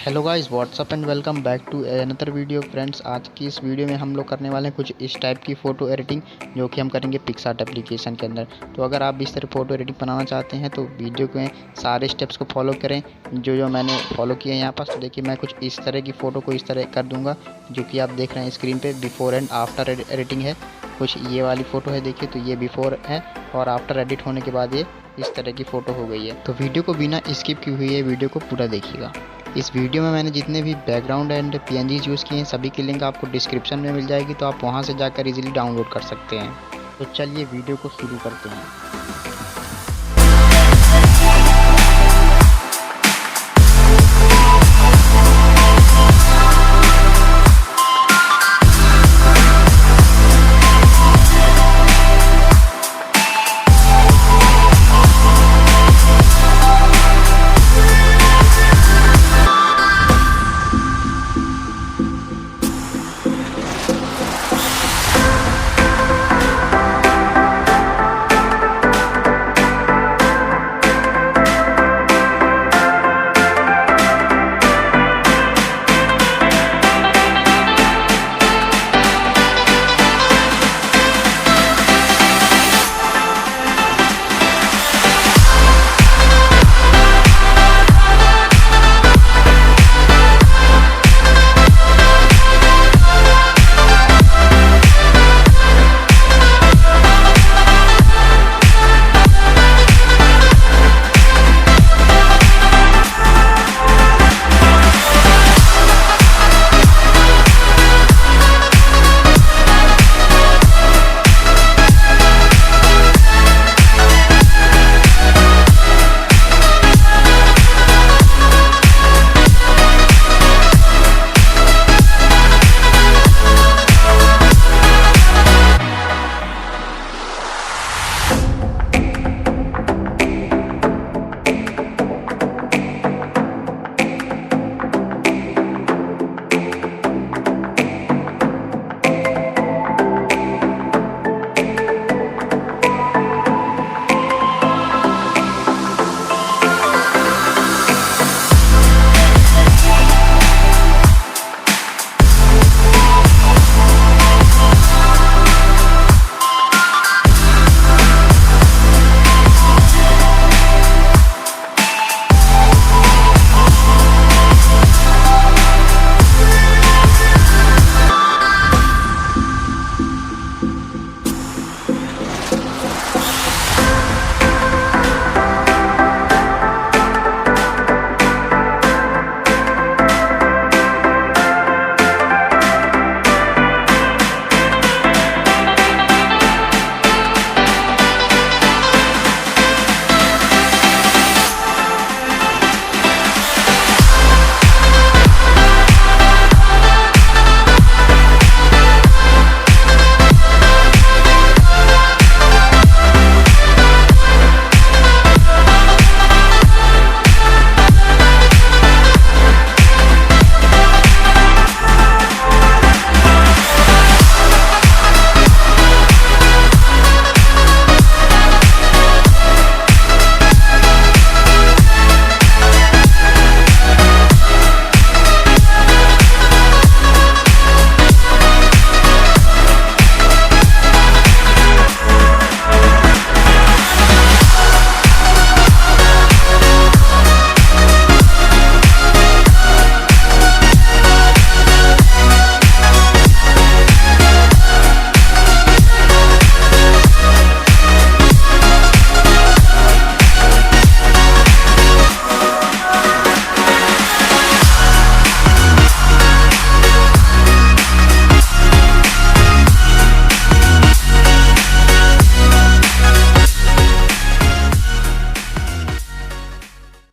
Hello guys, what's up and welcome back to another video friends. आज की इस video में हम लोग करने वाले हैं कुछ इस टाइप की फ़ोटो एडिटिंग, जो कि हम करेंगे पिक्सआर्ट एप्लीकेशन के अंदर। तो अगर आप इस तरह फ़ोटो एडिटिंग बनाना चाहते हैं तो वीडियो के सारे स्टेप्स को फॉलो करें जो मैंने फॉलो किए हैं यहाँ पर। तो देखिए, मैं कुछ इस तरह की फ़ोटो को इस तरह कर दूँगा, जो कि आप देख रहे हैं स्क्रीन पर। बिफोर एंड आफ्टर एडिटिंग है, कुछ ये वाली फ़ोटो है। देखिए, तो ये बिफोर है और आफ्टर एडिट होने के बाद ये इस तरह की फ़ोटो हो गई है। तो वीडियो को बिना स्किप किए हुए वीडियो को पूरा देखिएगा। इस वीडियो में मैंने जितने भी बैकग्राउंड एंड PNGs यूज़ किए हैं, सभी की लिंक आपको डिस्क्रिप्शन में मिल जाएगी, तो आप वहां से जाकर इजीली डाउनलोड कर सकते हैं। तो चलिए वीडियो को शुरू करते हैं।